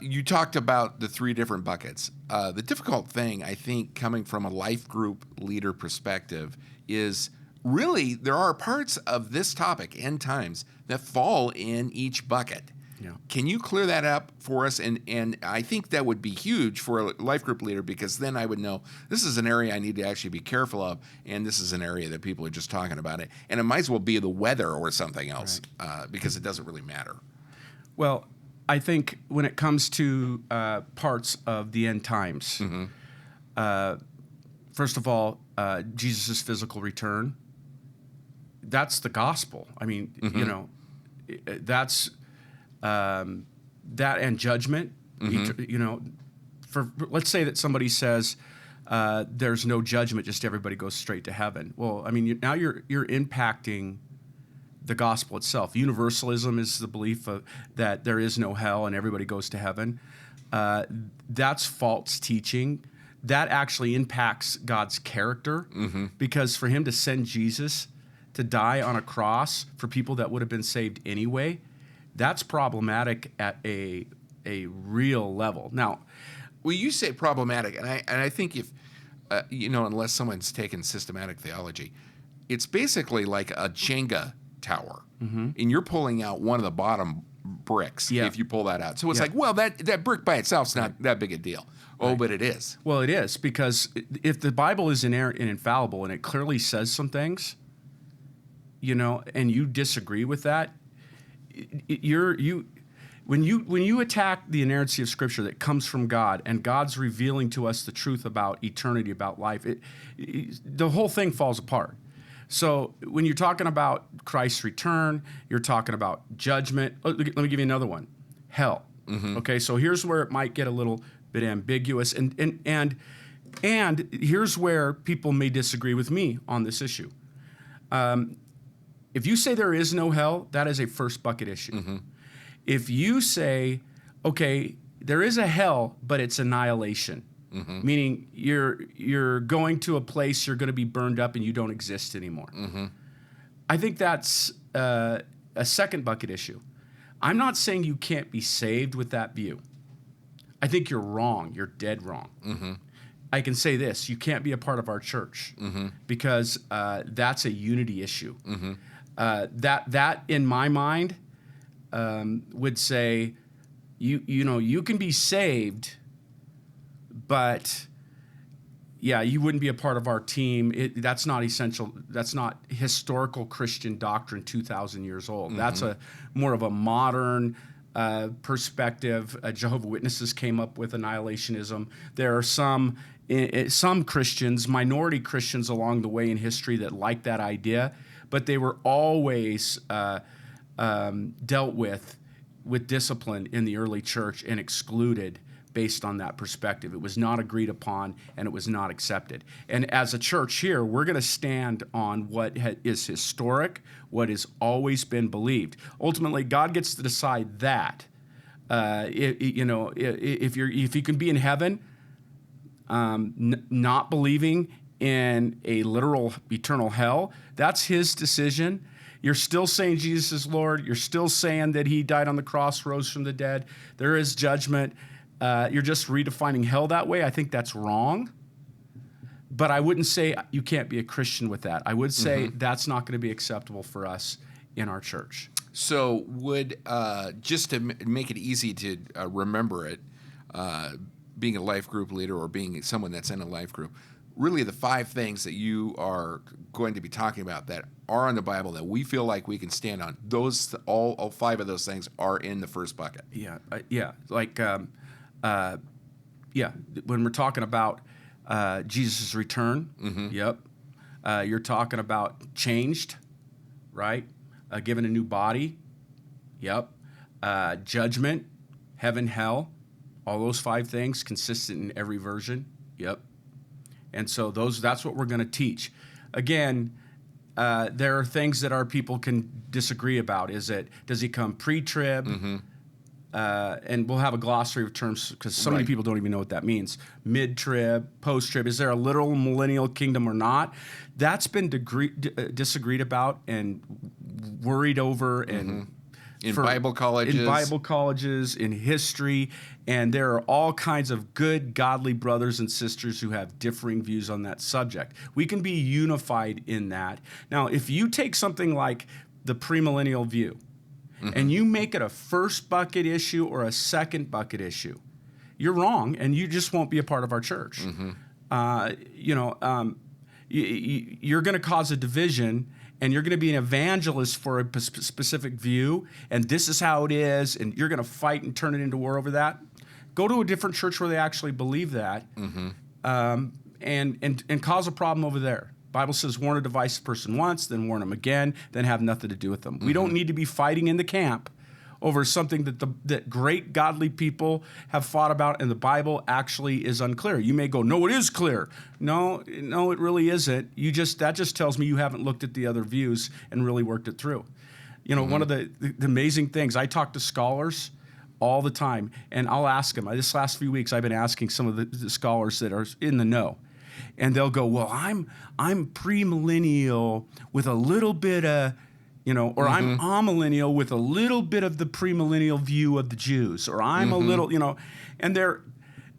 You talked about the three different buckets. The difficult thing, I think, coming from a life group leader perspective, is really there are parts of this topic, end times, that fall in each bucket. Yeah. Can you clear that up for us? And I think that would be huge for a life group leader, because then I would know this is an area I need to actually be careful of, and this is an area that people are just talking about it. And it might as well be the weather or something else, because it doesn't really matter. Well, I think when it comes to parts of the end times, first of all, Jesus' physical return, that's the gospel. I mean, you know, that's that and judgment. You know, for let's say that somebody says there's no judgment, just everybody goes straight to heaven. Well, I mean, now you're impacting the gospel itself. Universalism is the belief that there is no hell and everybody goes to heaven. That's false teaching. That actually impacts God's character, because for him to send Jesus to die on a cross for people that would have been saved anyway, that's problematic at a real level. Now, well, you say problematic, and I think if you know, unless someone's taken systematic theology, it's basically like a Jenga tower, and you're pulling out one of the bottom bricks if you pull that out. So it's like, well, that brick by itself's not that big a deal. Oh, but it is. Well, it is, because if the Bible is inerrant and infallible and it clearly says some things, you know, and you disagree with that, when you attack the inerrancy of Scripture that comes from God, and God's revealing to us the truth about eternity, about life, the whole thing falls apart. So when you're talking about Christ's return, you're talking about judgment. Let me give you another one, hell. Okay, so here's where it might get a little bit ambiguous, and here's where people may disagree with me on this issue. If you say there is no hell, that is a first bucket issue. If you say, okay, there is a hell, but it's annihilation, meaning you're going to a place you're going to be burned up and you don't exist anymore. I think that's a second bucket issue. I'm not saying you can't be saved with that view. I think you're wrong. You're dead wrong. I can say this: you can't be a part of our church because that's a unity issue. That in my mind would say you can be saved, but you wouldn't be a part of our team. That's not essential. That's not historical Christian doctrine 2,000 years old. That's more of a modern perspective. Jehovah's Witnesses came up with annihilationism. There are some Christians, minority Christians along the way in history that like that idea, but they were always dealt with discipline in the early church and excluded based on that perspective. It was not agreed upon, and it was not accepted. And as a church here, we're going to stand on what is historic, what has always been believed. Ultimately, God gets to decide that. If you can be in heaven, not believing in a literal eternal hell, that's his decision. You're still saying Jesus is Lord. You're still saying that he died on the cross, rose from the dead. There is judgment. You're just redefining hell that way. I think that's wrong. But I wouldn't say you can't be a Christian with that. I would say that's not going to be acceptable for us in our church. So would, just to make it easy to remember it, being a life group leader or being someone that's in a life group, really the 5 things that you are going to be talking about that are in the Bible that we feel like we can stand on, those all 5 of those things are in the first bucket. When we're talking about Jesus' return, you're talking about changed, right? Given a new body, judgment, heaven, hell, all those 5 things consistent in every version, And so that's what we're going to teach. Again, there are things that our people can disagree about. Does he come pre-trib? And we'll have a glossary of terms because so many people don't even know what that means. Mid-trib, post-trib. Is there a literal millennial kingdom or not? That's been disagreed about and worried over and In Bible colleges. In Bible colleges, in history, and there are all kinds of good, godly brothers and sisters who have differing views on that subject. We can be unified in that. Now, if you take something like the premillennial view, and you make it a first bucket issue or a second bucket issue, you're wrong, and you just won't be a part of our church. You're going to cause a division, and you're going to be an evangelist for a specific view, and this is how it is, and you're going to fight and turn it into war over that. Go to a different church where they actually believe that, and cause a problem over there. Bible says, warn a divisive person once, then warn them again, then have nothing to do with them. We don't need to be fighting in the camp over something that great godly people have fought about, and the Bible actually is unclear. You may go, no, it is clear. No, it really isn't. That just tells me you haven't looked at the other views and really worked it through. One of the amazing things, I talk to scholars all the time, and I'll ask them. This last few weeks, I've been asking some of the scholars that are in the know. And they'll go, well, I'm premillennial with a little bit of, or I'm amillennial with a little bit of the premillennial view of the Jews, or I'm a little, and they're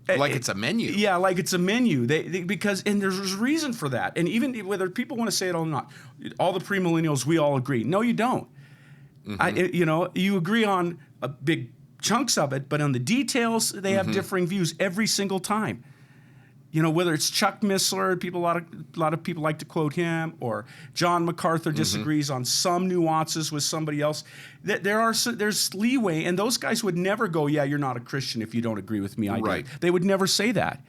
like it's a menu. Yeah, like it's a menu. Because there's a reason for that. And even whether people want to say it or not, all the premillennials, we all agree. No, you don't. You agree on a big chunks of it, but on the details, they have differing views every single time. Whether it's Chuck Missler, a lot of people like to quote him, or John MacArthur disagrees on some nuances with somebody else. There's leeway, and those guys would never go, yeah, you're not a Christian if you don't agree with me. I do. They would never say that.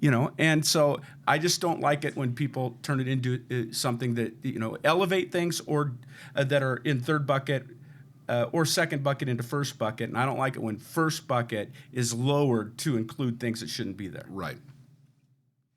And so I just don't like it when people turn it into something that elevate things or that are in third bucket. Or second bucket into first bucket, and I don't like it when first bucket is lowered to include things that shouldn't be there. Right.